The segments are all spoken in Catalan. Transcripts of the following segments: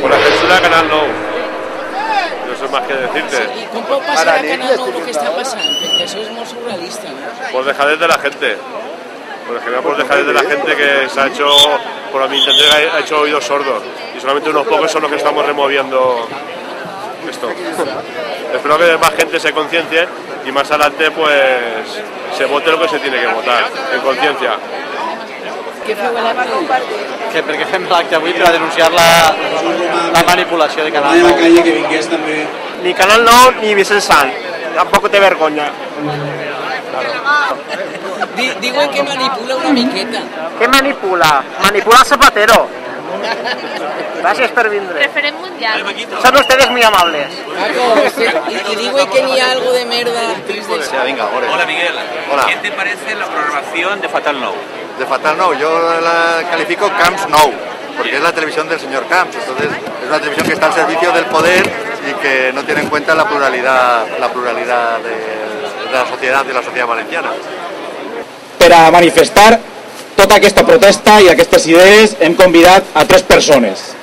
Por la censura de Canal 9. No sé más que decirte. ¿Y cómo pasará a Canal 9 lo que está pasando? Que eso es muy surrealista, ¿no? Por dejadez de la gente. Por dejadez de la gente que se ha hecho, por mi entender, ha hecho oídos sordos. Y solamente unos pocos son los que estamos removiendo esto. Espero que más gente se conciencie y más adelante pues se vote lo que se tiene que votar, en conciencia. Què feu a l'acte? Que per què fem l'acte avui per a denunciar la manipulació de Canal 9. Ni Canal 9 ni Vicent Sant. Tampoc té vergonya. Diuen que manipula una miqueta. Què manipula? Manipula Zapatero. Gracias por venir. Preferent mundial. Son ustedes muy amables. Y digo que ni algo de merda. Hola Miguel. Hola. ¿Qué te parece la programación de Fatal Nou? De Fatal Nou, yo la califico Camps Nou, porque es la televisión del señor Camps, entonces es una televisión que está al servicio del poder y que no tiene en cuenta la pluralidad de la sociedad valenciana. Per a manifestar tota aquesta protesta i aquestes idees hem convidat a 3 persones.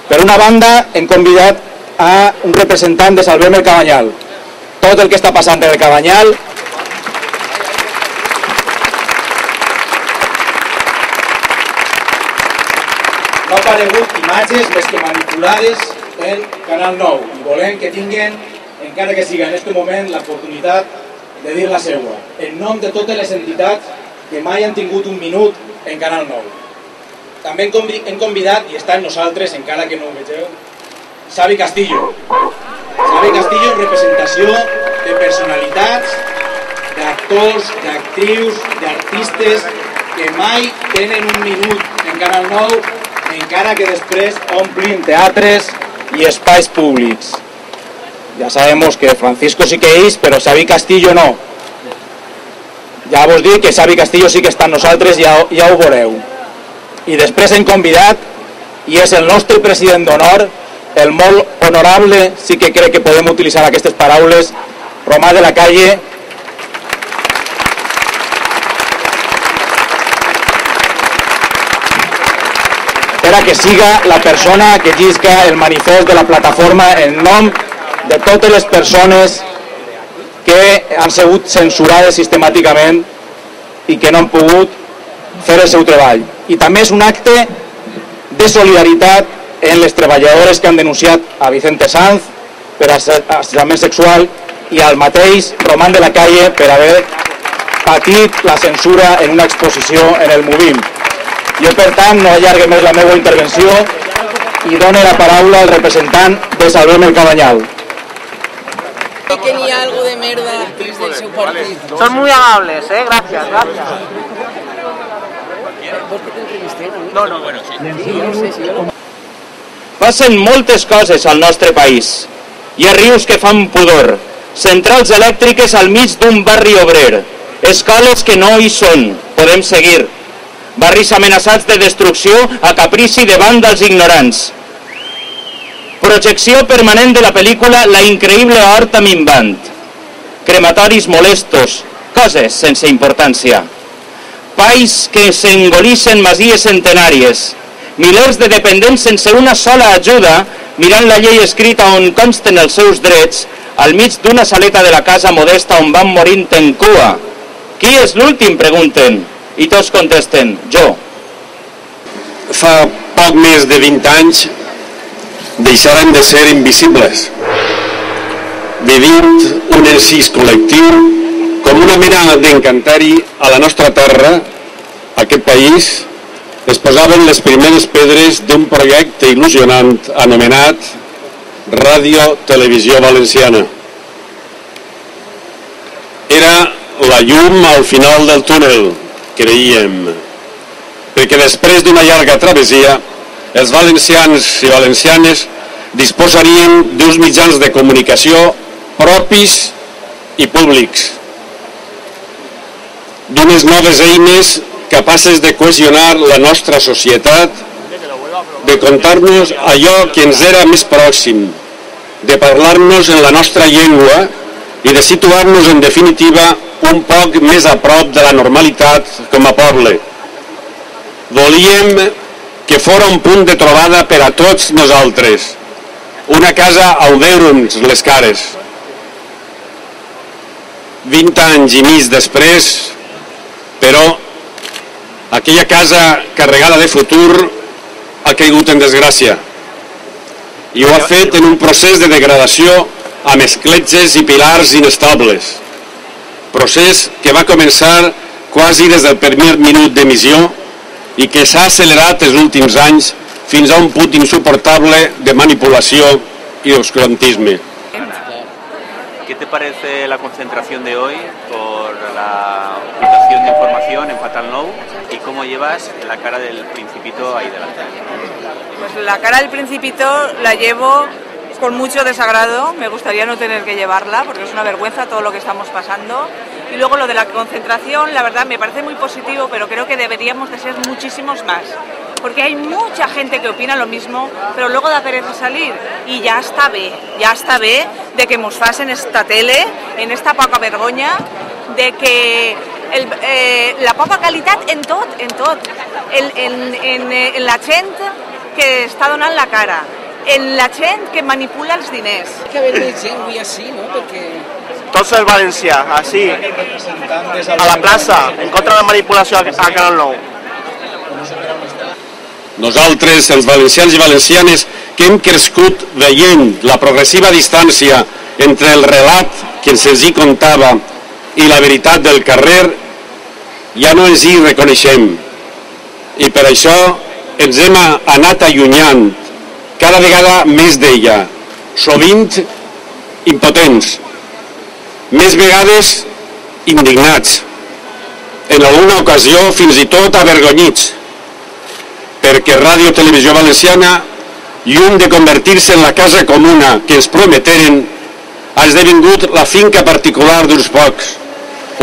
Per una banda hem convidat a un representant de Salvem el Cabanyal. Tot el que està passant en el Cabanyal no ha aparegut imatges més que manipulades en Canal 9 i volem que tinguin, encara que sigui en aquest moment, l'oportunitat de dir la seva, en nom de totes les entitats que mai han tingut un minut en Canal 9. També hem convidat, i està amb nosaltres, encara que no ho vegeu, Xavi Castillo. Xavi Castillo en representació de personalitats, d'actors, d'actrius, d'artistes que mai tenen un minut en Canal 9, encara que després omplin teatres i espais públics. Ya sabemos que Francisco sí que és, però Xavi Castillo no. Ja vos dic que Xavi Castillo sí que està amb nosaltres, ja ho veureu. I després hem convidat, i és el nostre president d'honor, el molt honorable, sí que crec que podem utilitzar aquestes paraules, Romà de la Calle, per a que siga la persona que llisca el manifest de la plataforma en nom de totes les persones que han sigut censurades sistemàticament i que no han pogut fer el seu treball. I també és un acte de solidaritat en les treballadores que han denunciat a Vicente Sanz per assetjament sexual i al mateix Román de la Calle per haver patit la censura en una exposició en el Movim. Jo, per tant, no allargue més la meva intervenció i dono la paraula al representant de Salvem el Cabanyal. Que ni algo de merda actriz del seu partit. Son muy amables, gracias, gracias. Passen moltes coses al nostre país. Hi ha rius que fan pudor, centrals elèctriques al mig d'un barri obrer, escoles que no hi són, podem seguir, barris amenaçats de destrucció a caprici de vàndals ignorants. Projecció permanent de la pel·lícula La increïble horta minvant. Crematoris molestos, coses sense importància. Pais que s'engolixen masies centenàries. Milers de dependents sense una sola ajuda, mirant la llei escrita on consten els seus drets, al mig d'una saleta de la casa modesta on van morint en cua. Qui és l'últim? Pregunten. I tots contesten, jo. Fa poc més de 20 anys deixaren de ser invisibles, vivint un encís col·lectiu com una mena d'encantari a la nostra terra, aquest país, es posaven les primeres pedres d'un projecte il·lusionant anomenat Ràdio Televisió Valenciana. Era la llum al final del túnel, creiem, perquè després d'una llarga travessia els valencians i valencianes disposarien d'uns mitjans de comunicació propis i públics, d'unes noves eines capaces de cohesionar la nostra societat, de contar-nos allò que ens era més pròxim, de parlar-nos en la nostra llengua i de situar-nos en definitiva un poc més a prop de la normalitat com a poble. Volíem que fora un punt de trobada per a tots nosaltres, una casa on veure'ns les cares. 20 anys i mig després, però, aquella casa carregada de futur ha caigut en desgràcia i ho ha fet en un procés de degradació amb escletxes i pilars inestables. Procés que va començar quasi des del primer minut d'emissió i que s'ha accelerat els últims anys fins a un punt insoportable de manipulació y oscurantismo. ¿Qué te parece la concentración de hoy por la ocultación de información en Fatal Now y cómo llevas la cara del Principito ahí delante? Pues la cara del Principito la llevo con mucho desagrado, me gustaría no tener que llevarla porque es una vergüenza todo lo que estamos pasando. Y luego lo de la concentración, la verdad me parece muy positivo, pero creo que deberíamos de ser muchísimos más. Porque hay mucha gente que opina lo mismo, pero luego da pereza salir. Y ja està bé de que mos facin esta tele, en esta poca vergonya, de que la poca qualitat en tot, en la gent que està donant la cara, en la gent que manipula els diners. Que haver de gent avui així, no? Perquè... Tots els valencians, així, a la plaça, en contra de la manipulació a Canal 9. Nosaltres, els valencians i valencianes, que hem crescut veient la progressiva distància entre el relat que se'ls hi contava i la veritat del carrer, ja no ens hi reconeixem. I per això ens hem anat allunyant cada vegada més d'ella, sovint impotents, més vegades indignats, en alguna ocasió fins i tot avergonyits, perquè Ràdio Televisió Valenciana, lluny de convertir-se en la casa comuna que ens prometeren, ha esdevingut la finca particular d'uns pocs,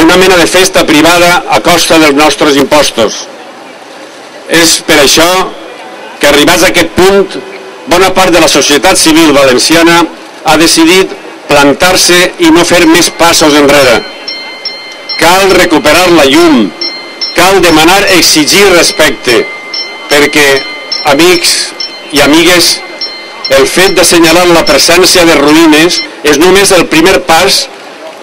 una mena de festa privada a costa dels nostres impostos. És per això que, arribats a aquest punt, bona part de la societat civil valenciana ha decidit plantar-se i no fer més passos enrere. Cal recuperar la llum, cal demanar, exigir respecte, perquè, amics i amigues, el fet d'assenyalar la presència de ruïnes és només el primer pas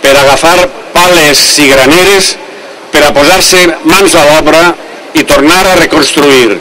per agafar pales i graneres per a posar-se mans a l'obra i tornar a reconstruir.